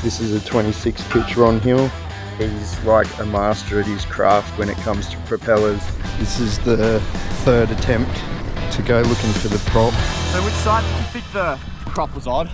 This is a 26 pitch Ron Hill. He's like a master at his craft when it comes to propellers. This is the third attempt to go looking for the prop. So which side did you think the prop was on?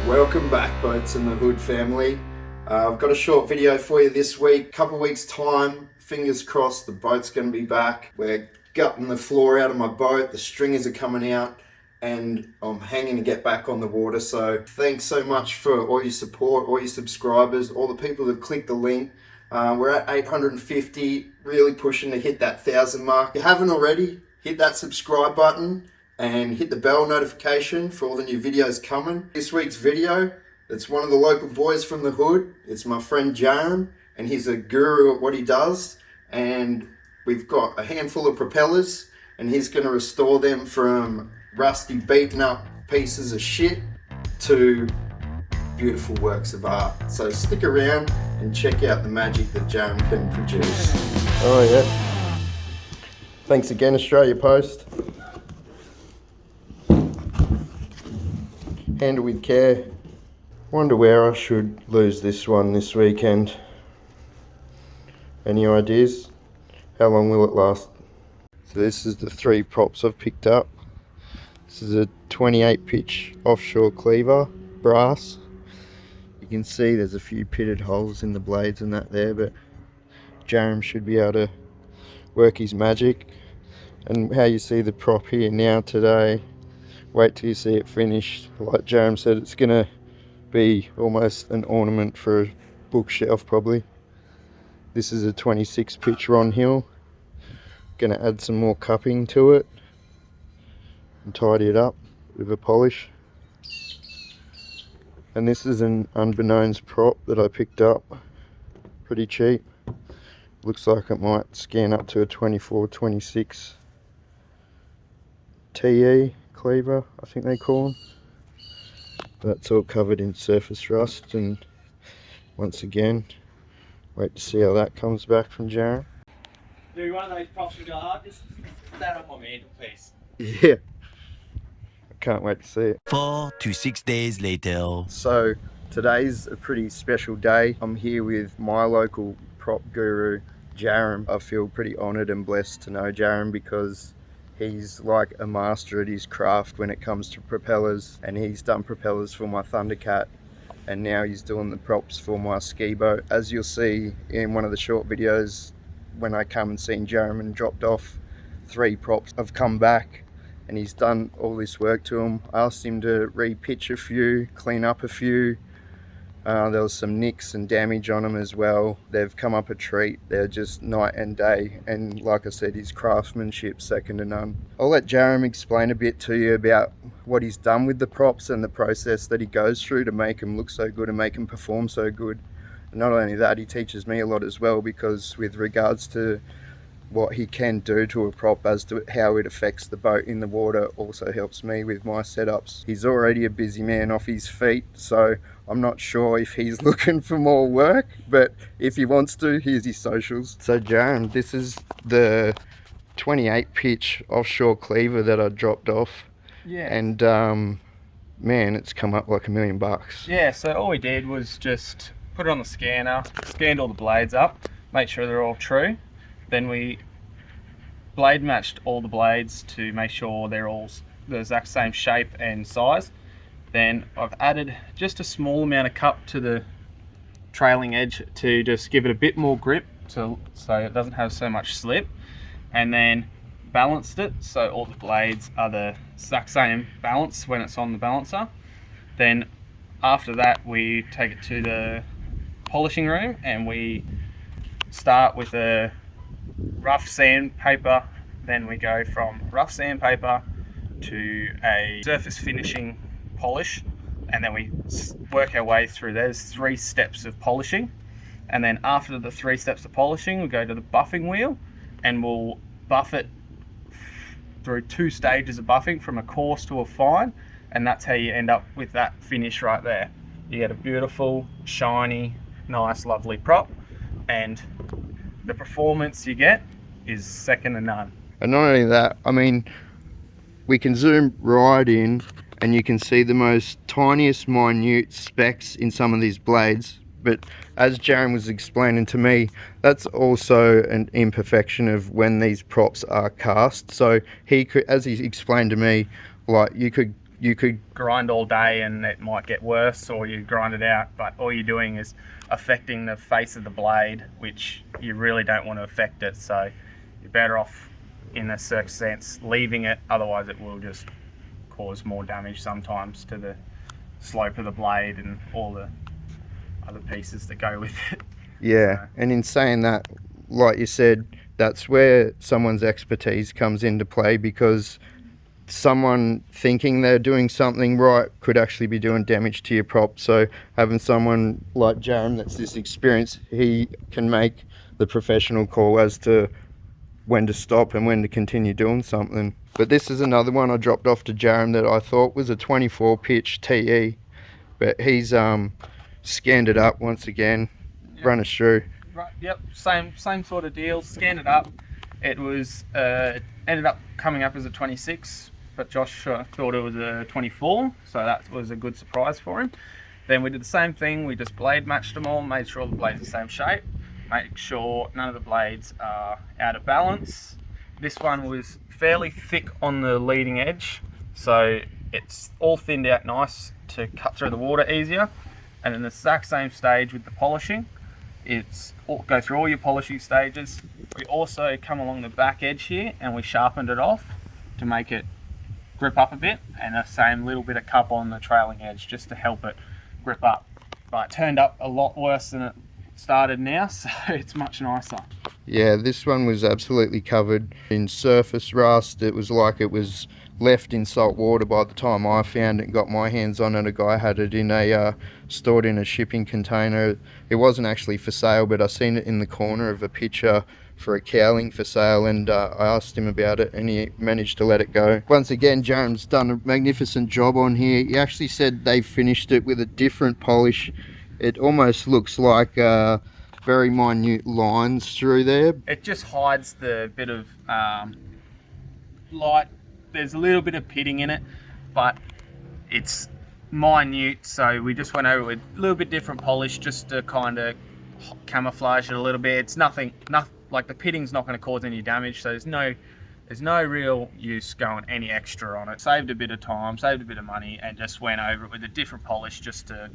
Welcome back, Boatz and the Hood family. I've got a short video for you this week. Couple of weeks time, fingers crossed the boat's going to be back. We're gutting the floor out of my boat, the stringers are coming out, and I'm hanging to get back on the water. So thanks so much for all your support, all your subscribers, all the people that clicked the link. We're at 850, really pushing to hit that 1,000 mark. If you haven't already, hit that subscribe button and hit the bell notification for all the new videos coming. This week's video, it's one of the local boys from the Hood. It's my friend Jaram, and he's a guru at what he does. And we've got a handful of propellers, and he's going to restore them from rusty, beaten up pieces of shit to beautiful works of art. So stick around and check out the magic that Jaram can produce. Oh yeah. Thanks again, Australia Post. Handle with care. Wonder where I should lose this one this weekend. Any ideas? How long will it last? So this is the three props I've picked up. This is a 28 pitch offshore cleaver, brass. You can see there's a few pitted holes in the blades and that there, but Jaram should be able to work his magic. And how you see the prop here now today, wait till you see it finished. Like Jaram said, it's gonna be almost an ornament for a bookshelf probably. This is a 26 pitch Ron Hill. Gonna add some more cupping to it and tidy it up with a polish. And this is an unbeknownst prop that I picked up pretty cheap. Looks like it might scan up to a 24-26 TE cleaver, I think they call them. That's all covered in surface rust, and once again, wait to see how that comes back from Jaram. Do one of those props and go, oh, just put that on my mantelpiece. Yeah, I can't wait to see it. 4 to 6 days later. So today's a pretty special day. I'm here with my local prop guru, Jaram. I feel pretty honoured and blessed to know Jaram because he's like a master at his craft when it comes to propellers, and he's done propellers for my Thundercat, and now he's doing the props for my ski boat. As you'll see in one of the short videos, when I come and seen Jaram and dropped off 3 props, I've come back and he's done all this work to them. I asked him to re-pitch a few, clean up a few. There was some nicks and damage on them as well. They've come up a treat. They're just night and day, and like I said, his craftsmanship second to none. I'll let Jaram explain a bit to you about what he's done with the props and the process that he goes through to make them look so good and make them perform so good. And not only that, he teaches me a lot as well, because with regards to what he can do to a prop as to how it affects the boat in the water also helps me with my setups. He's already a busy man off his feet, so I'm not sure if he's looking for more work, but if he wants to, here's his socials. So Jaram, this is the 28 pitch offshore cleaver that I dropped off. Yeah. And man, it's come up like $1 million. Yeah, so all we did was just put it on the scanner, scanned all the blades up, make sure they're all true. Then we blade matched all the blades to make sure they're all the exact same shape and size. Then I've added just a small amount of cup to the trailing edge to just give it a bit more grip so it doesn't have so much slip. And then balanced it so all the blades are the exact same balance when it's on the balancer. Then after that we take it to the polishing room and we start with a rough sandpaper. Then we go from rough sandpaper to a surface finishing polish, and then we work our way through. There's 3 steps of polishing, and then after the 3 steps of polishing we go to the buffing wheel, and we'll buff it through 2 stages of buffing from a coarse to a fine, and that's how you end up with that finish right there. You get a beautiful, shiny, nice, lovely prop. and the performance you get is second to none. And not only that, I mean, we can zoom right in and you can see the most tiniest minute specks in some of these blades, but as Jaram was explaining to me, that's also an imperfection of when these props are cast. So he could, as he explained to me, like you could grind all day and it might get worse, or you grind it out, but all you're doing is affecting the face of the blade, which you really don't want to affect it. So you're better off, in a certain sense, leaving it, otherwise it will just cause more damage sometimes to the slope of the blade and all the other pieces that go with it. Yeah, So. and in saying that, like you said, that's where someone's expertise comes into play, because someone thinking they're doing something right could actually be doing damage to your prop. So having someone like Jaram that's this experienced, he can make the professional call as to when to stop and when to continue doing something. But this is another one I dropped off to Jaram that I thought was a 24 pitch TE, but he's scanned it up once again. Yep. Run us through. Right, yep, same sort of deal. Scanned it up. It was ended up coming up as a 26, but Josh thought it was a 24, so that was a good surprise for him. Then we did the same thing. We just blade matched them all, made sure all the blades are the same shape, make sure none of the blades are out of balance. This one was fairly thick on the leading edge, so it's all thinned out nice to cut through the water easier. And in the exact same stage with the polishing, go through all your polishing stages. We also come along the back edge here and we sharpened it off to make it grip up a bit, and the same little bit of cup on the trailing edge just to help it grip up. But it turned up a lot worse than it started now, so it's much nicer. Yeah, this one was absolutely covered in surface rust. It was like it was left in salt water by the time I found it and got my hands on it. A guy had it in a stored in a shipping container. It wasn't actually for sale, but I seen it in the corner of a picture for a cowling for sale, and I asked him about it and he managed to let it go. Once again, Jaram's done a magnificent job on here. He actually said they finished it with a different polish. It almost looks like very minute lines through there. It just hides the bit of light. There's a little bit of pitting in it, but it's minute, so we just went over with a little bit different polish just to kind of camouflage it a little bit. It's nothing like the pitting's not going to cause any damage, so there's no real use going any extra on it. Saved a bit of time, saved a bit of money, and just went over it with a different polish just to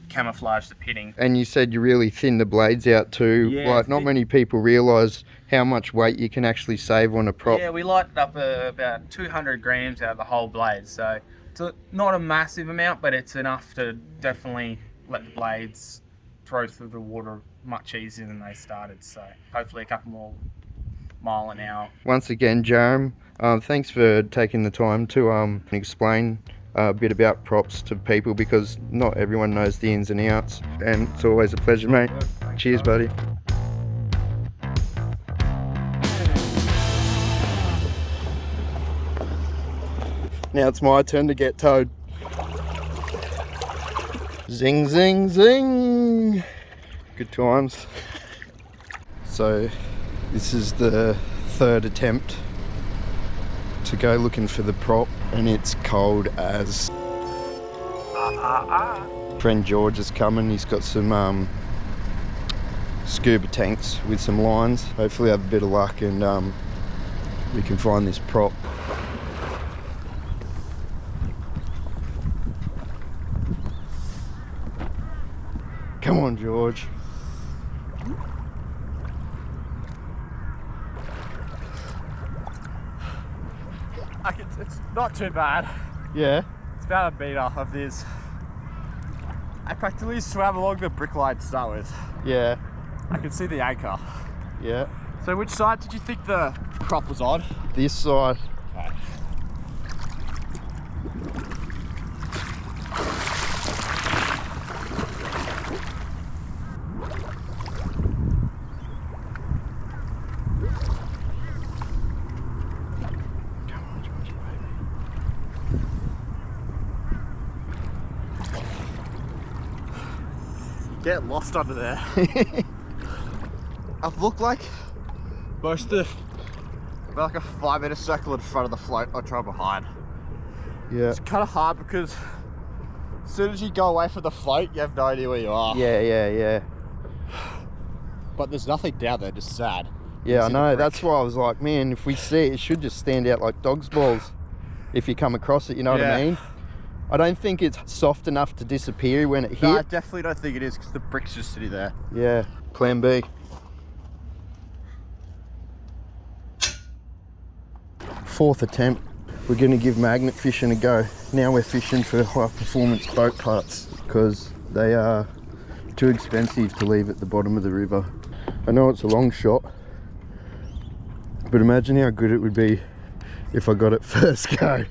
camouflage the pitting. And you said you really thin the blades out too. Yeah, like not many people realise how much weight you can actually save on a prop. Yeah, we lighted up about 200 grams out of the whole blade, so it's not a massive amount, but it's enough to definitely let the blades throw through the water much easier than they started. So hopefully a couple more mile an hour. Once again, Jaram, thanks for taking the time to explain a bit about props to people, because not everyone knows the ins and outs, and it's always a pleasure, mate. Cheers, buddy. Now it's my turn to get towed. Zing, zing, zing. Good times. So this is the third attempt to go looking for the prop, and it's cold as. Friend George is coming. He's got some scuba tanks with some lines. Hopefully have a bit of luck and we can find this prop. Come on, George. It's not too bad. Yeah. It's about a metre of this. I practically swam along the brick line to start with. Yeah. I can see the anchor. Yeah. So which side did you think the prop was on? This side. Okay. Get lost under there. I've looked like most of like a 5-meter circle in front of the float I try behind. Yeah. It's kind of hard because as soon as you go away from the float, you have no idea where you are. Yeah. But there's nothing down there, just sad. Yeah, I know. That's why I was like, man, if we see it, it should just stand out like dog's balls if you come across it, you know what I mean? I don't think it's soft enough to disappear when it hit. No, I definitely don't think it is because the brick's just sitting there. Yeah, plan B. Fourth attempt. We're going to give magnet fishing a go. Now we're fishing for high performance boat parts because they are too expensive to leave at the bottom of the river. I know it's a long shot, but imagine how good it would be if I got it first go.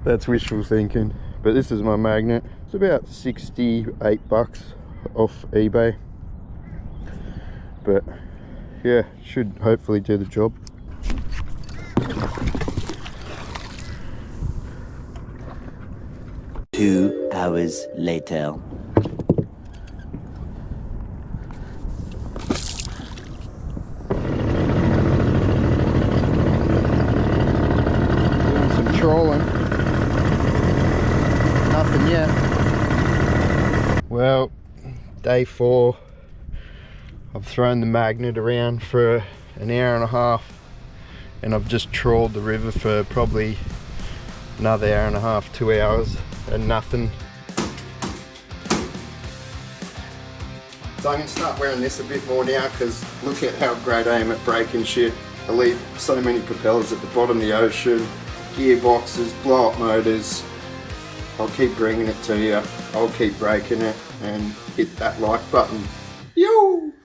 That's wishful thinking. But this is my magnet. It's about 68 bucks off eBay. But yeah, should hopefully do the job. Two hours later. Doing some trawling. Nothing yet. Well, day 4. I've thrown the magnet around for an hour and a half and I've just trawled the river for probably another hour and a half, 2 hours, and nothing. So I'm going to start wearing this a bit more now because look at how great I am at breaking shit. I leave so many propellers at the bottom of the ocean, gearboxes, blow up motors. I'll keep bringing it to you. I'll keep breaking it and hit that like button. Yo!